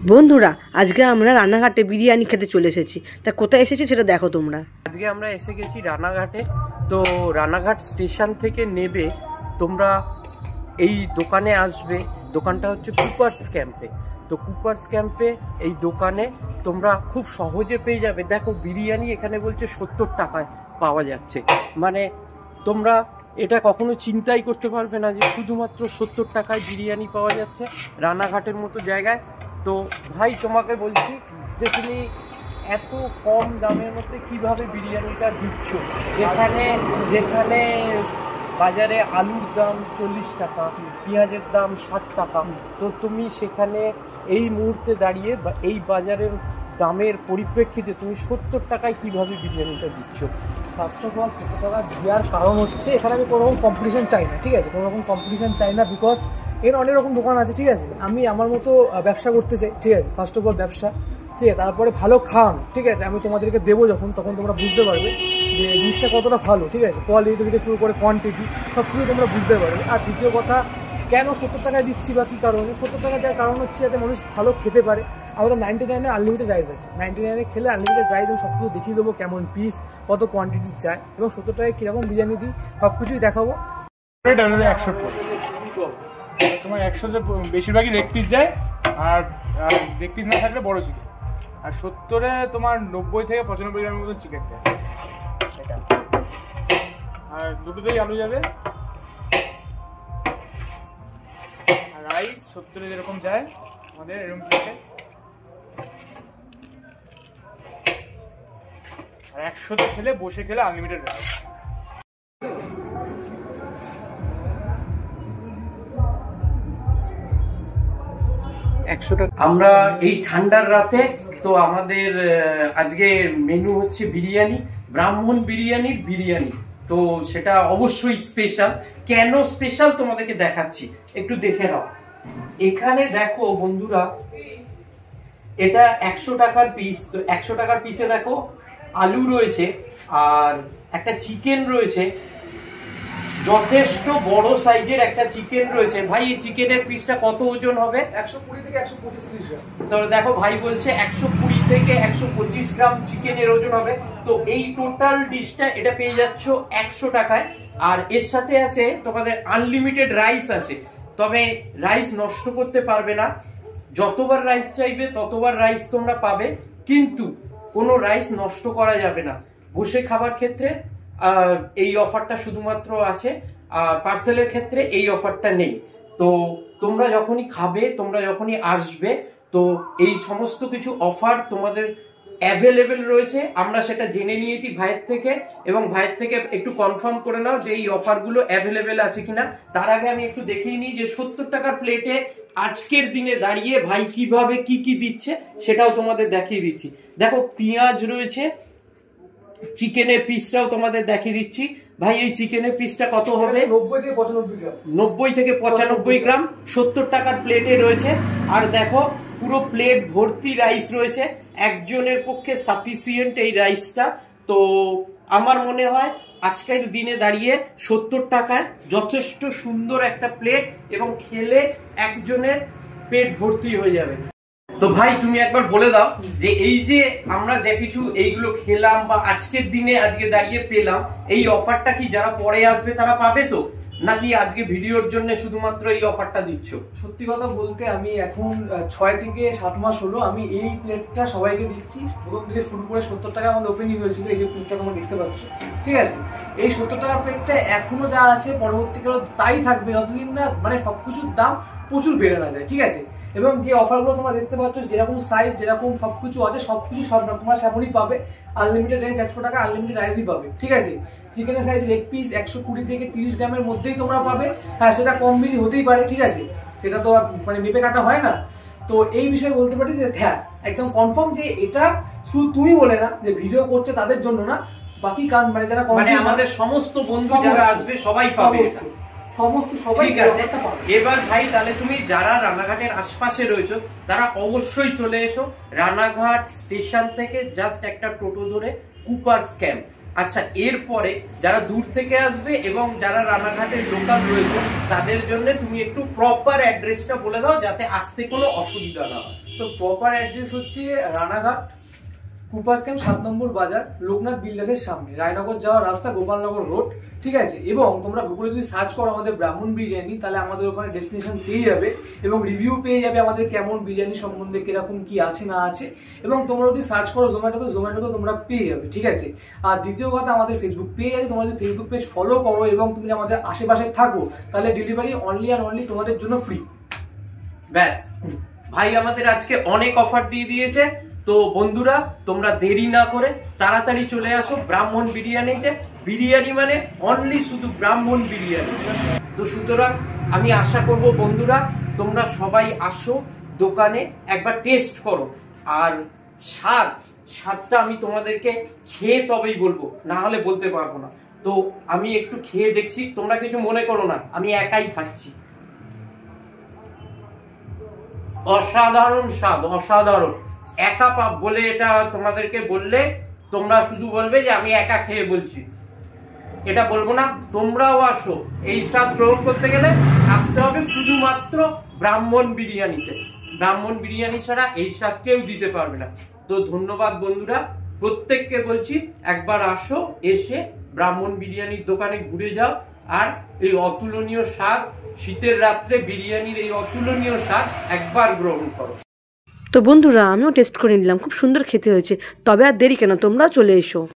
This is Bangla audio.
বন্ধুরা আজকে আমরা রানাঘাটে বিরিয়ানি খেতে চলে এসেছি। তা কোথায় এসেছি সেটা দেখো তোমরা। আজকে আমরা এসে গেছি রানাঘাটে। তো রানাঘাট স্টেশন থেকে নেবে তোমরা এই দোকানে আসবে। দোকানটা হচ্ছে কুপার্স ক্যাম্পে। তো কুপার্স ক্যাম্পে এই দোকানে তোমরা খুব সহজে পেয়ে যাবে। দেখো বিরিয়ানি এখানে বলছে 70 টাকায় পাওয়া যাচ্ছে। মানে তোমরা এটা কখনো চিন্তাই করতে পারবে না যে শুধুমাত্র 70 টাকায় বিরিয়ানি পাওয়া যাচ্ছে রানাঘাটের মতো জায়গায়। তো ভাই তোমাকে বলছি যে তুমি এত কম দামের মধ্যে কিভাবে বিরিয়ানিটা দিচ্ছ, যেখানে যেখানে বাজারে আলুর দাম 40 টাকা, পেঁয়াজের দাম 60 টাকা। তো তুমি সেখানে এই মুহূর্তে দাঁড়িয়ে বা এই বাজারের দামের পরিপ্রেক্ষিতে তুমি 70 টাকায় কিভাবে বিরিয়ানিটা দিচ্ছ? ফার্স্ট অফ অল 70 টাকা দেওয়ার কারণ হচ্ছে এখানে আমি কোনো রকম কম্পিটিশন চাই না, ঠিক আছে? কোনো রকম কম্পিটিশন চাই না, বিকজ এর অনেক রকম দোকান আছে, ঠিক আছে? আমি আমার মতো ব্যবসা করতে চাই, ঠিক আছে? ফার্স্ট অফ অল ব্যবসা, ঠিক আছে? তারপরে ভালো খান, ঠিক আছে? আমি তোমাদেরকে দেবো যখন, তখন তোমরা বুঝতে পারবে যে জিনিসটা কতটা ভালো, ঠিক আছে? কোয়ালিটি থেকে শুরু করে কোয়ান্টিটি সব কিছু তোমরা বুঝতে পারবে। আর দ্বিতীয় কথা, কেন 70 টাকায় দিচ্ছি বা কী কারণে 70 টাকা দেওয়ার কারণ হচ্ছে যাতে মানুষ ভালো খেতে পারে। আমাদের 99-এ আনলিমিটেড রাইস আছে। 99-এ খেলে আনলিমিটেড রাইস আমি সব কিছু দেখিয়ে দেবো, কেমন পিস, কত কোয়ান্টিটি চাই, এবং 70 টাকায় কীরকম বিরিয়ানি দিই সব কিছুই দেখাবো। 100 তোমার 100-তে বেশিরভাগই লেগ পিস যায়, আর লেগ পিস না থাকলে বড় চিকেন। আর 70-এ তোমার 90 থেকে 95 গ্রামের মতো চিকেন যায়, এটা। আর দুটোতেই আলু যাবে। আর রাইস 70-এ যেরকম যায় আমাদের এরকম প্লেটে। আর 100-তে খেলে বসে খেলে আনলিমিটেড রাইস। আমরা এই ঠান্ডার রাতে তো আমাদের আজকে মেনু হচ্ছে বিরিয়ানি, ব্রাহ্মণ বিরিয়ানির বিরিয়ানি। তো সেটা অবশ্যই স্পেশাল। কেন স্পেশাল তোমাদেরকে দেখাচ্ছি, একটু দেখে নাও। এখানে দেখো বন্ধুরা, এটা 100 টাকার পিস। তো 100 টাকার পিসে দেখো আলু রয়েছে আর একটা চিকেন রয়েছে, যথেষ্ট বড় সাইজের একটা চিকেন রয়েছে। ভাই এই চিকেনের পিসটা কত ওজন হবে? 120 থেকে 125 গ্রাম। তো দেখো ভাই বলছে 120 থেকে 125 গ্রাম চিকেনের ওজন হবে। তো এই টোটাল ডিশটা এটা পেয়ে যাচ্ছ 100 টাকায়। আর এর সাথে আছে তোমাদের আনলিমিটেড রাইস আছে। তবে রাইস নষ্ট করতে পারবে না, যতবার রাইস চাইবে ততবার রাইস তোমরা পাবে, কিন্তু কোনো রাইস নষ্ট করা যাবে না। বসে খাবার ক্ষেত্রে এই অফারটা শুধুমাত্র আছে, পার্সেলের ক্ষেত্রে এই অফারটা নেই। তো তোমরা যখনই খাবে, তোমরা যখনই আসবে, তো এই সমস্ত কিছু অফার তোমাদের অ্যাভেলেবেল রয়েছে। আমরা সেটা জেনে নিয়েছি ভাইয়ের থেকে, এবং ভাইয়ের থেকে একটু কনফার্ম করে নাও যে এই অফারগুলো অ্যাভেলেবেল আছে কিনা। তার আগে আমি একটু দেখিয়ে নিই যে 70 টাকার প্লেটে আজকের দিনে দাঁড়িয়ে ভাই কিভাবে কি কি দিচ্ছে সেটাও তোমাদের দেখিয়ে দিচ্ছি। দেখো পেঁয়াজ রয়েছে, চিকেনের পিসটাও তোমাদের দেখিয়ে দিচ্ছি। ভাই এই চিকেনের পিসটা কত হবে? 90 থেকে 95 গ্রাম। 90 থেকে 95 গ্রাম 70 টাকার প্লেটে রয়েছে। আর দেখো পুরো প্লেট ভর্তি রাইস রয়েছে, একজনের পক্ষে সাফিসিয়েন্ট এই রাইসটা। তো আমার মনে হয় আজকের দিনে দাঁড়িয়ে 70 টাকায় যথেষ্ট সুন্দর একটা প্লেট, এবং খেলে একজনের পেট ভর্তি হয়ে যাবে। তো ভাই তুমি একবার বলে দাও যে এই যে আমরা যে কিছু এইগুলো খেলাম বা আজকের দিনে আজকে দাঁড়িয়ে পেলাম, এই অফারটা কি যারা পরে আসবে তারা পাবে তো, নাকি আজকে ভিডিওর জন্য শুধুমাত্র এই অফারটা দিচ্ছ? সত্যি কথা বলতে আমি এখন 6 থেকে 7 মাস হলো আমি এই প্লেটটা সবাইকে দিচ্ছি। প্রথম থেকে শুরু করে 70 টাকা আমাদের ওপেনিং হয়েছিল, এই যে প্লেটটা তোমরা দেখতে পাচ্ছ, ঠিক আছে? এই 70 টাকা প্লেটটা এখনো যা আছে পরবর্তীকালে তাই থাকবে, যতদিন না মানে সবকিছুর দাম প্রচুর বেড়ে না যায়, ঠিক আছে? এবং যে অফারগুলো তোমরা দেখতে পাচ্ছ, যেরকম সাইজ যেরকম সবকিছু আছে, সবকিছু সব তোমরা সেমনই পাবে। আনলিমিটেড রাইস 100 টাকা আনলিমিটেড রাইসই পাবে, ঠিক আছে? চিকেনের সাইজ লেগ পিস 120 থেকে 30 গ্রামের মধ্যেই তোমরা পাবে। হ্যাঁ, সেটা কম বেশি হতেই পারে, ঠিক আছে? সেটা তো আর মানে মেপে কাটা হয় না। তো এই বিষয়ে বলতে পারি যে হ্যাঁ, একদম কনফার্ম যে এটা শুধু তুমি বলে না, যে ভিডিও করছে তাদের জন্য না, বাকি কাজ মানে যারা মানে আমাদের সমস্ত বন্ধু যারা আসবে সবাই পাবে, সমস্ত সবাই। ঠিক আছে। এবার ভাই তাহলে তুমি যারা রানাঘাটের আশপাশে রয়েছো তারা অবশ্যই চলে এসো। রানাঘাট স্টেশন থেকে জাস্ট একটা টোটো ধরে কুপার্স ক্যাম্প, আচ্ছা, এরপরে যারা দূর থেকে আসবে এবং যারা রানাঘাটের লোকাল রয়েছে তাদের জন্য তুমি একটু প্রপার অ্যাড্রেসটা বলে দাও, যাতে আসতে কোনো অসুবিধা না হয়। তো প্রপার অ্যাড্রেস হচ্ছে রানাঘাট কুপাস ক্যাম্প 7 নম্বর বাজার, লোকনাথ বিল্ডার্সের সামনে, রায়নগর যাওয়ার রাস্তা, গোপালনগর রোড। ঠিক আছে, এবং তোমরা গুগলে যদি সার্চ করো আমাদের ব্রাহ্মণ বিরিয়ানি, তাহলে আমাদের ওখানে ডেস্টিনেশন পেয়ে যাবে এবং রিভিউ পেয়ে যাবে আমাদের কেমন বিরিয়ানি সম্বন্ধে, কিরকম কি আছে না আছে। এবং তোমরা যদি সার্চ করো জোম্যাটোতে তোমরা পেয়ে যাবে। ঠিক আছে, আর দ্বিতীয় কথা, আমাদের ফেসবুক পেজ আছে, তোমরা যদি ফেসবুক পেজ ফলো করো এবং তুমি আমাদের আশেপাশে থাকো, তাহলে ডেলিভারি অনলি অ্যান্ড অনলি তোমাদের জন্য ফ্রি। ব্যাস, ভাই আমাদের আজকে অনেক অফার দিয়ে দিয়েছে। তো বন্ধুরা, তোমরা দেরি না করে তাড়াতাড়ি চলে আসো ব্রাহ্মণ বিরিয়ানিতে। বিরিয়ানি মানে অনলি শুধু ব্রাহ্মণ বিরিয়ানি। তো সুতরাং আমি আশা করব বন্ধুরা, তোমরা সবাই আসো দোকানে, একবার টেস্ট করো। আর স্বাদটা আমি তোমাদেরকে খেয়ে তবেই বলবো, না হলে বলতে পারবো না। তো আমি একটু খেয়ে দেখছি, তোমরা কিছু মনে করো না, আমি একাই খাচ্ছি। অসাধারণ স্বাদ, অসাধারণ। একা পাপ বলে এটা তোমাদেরকে বললে তোমরা শুধু বলবে যে আমি একা খেয়ে বলছি, এটা বলবো না। তোমরাও আসো, এই স্বাদ গ্রহণ করতে গেলে আসতে হবে শুধুমাত্র ব্রাহ্মণ বিরিয়ানিতে। ব্রাহ্মণ বিরিয়ানি ছাড়া এই স্বাদ কেউ দিতে পারবে না। তো ধন্যবাদ বন্ধুরা, প্রত্যেককে বলছি একবার আসো, এসে ব্রাহ্মণ বিরিয়ানির দোকানে ঘুরে যাও, আর এই অতুলনীয় স্বাদ, শীতের রাত্রে বিরিয়ানির এই অতুলনীয় স্বাদ একবার গ্রহণ করো। তো বন্ধুরা, আমিও টেস্ট করে নিলাম, খুব সুন্দর খেতে হয়েছে। তবে আর দেরি কেন, তোমরাও চলে এসো।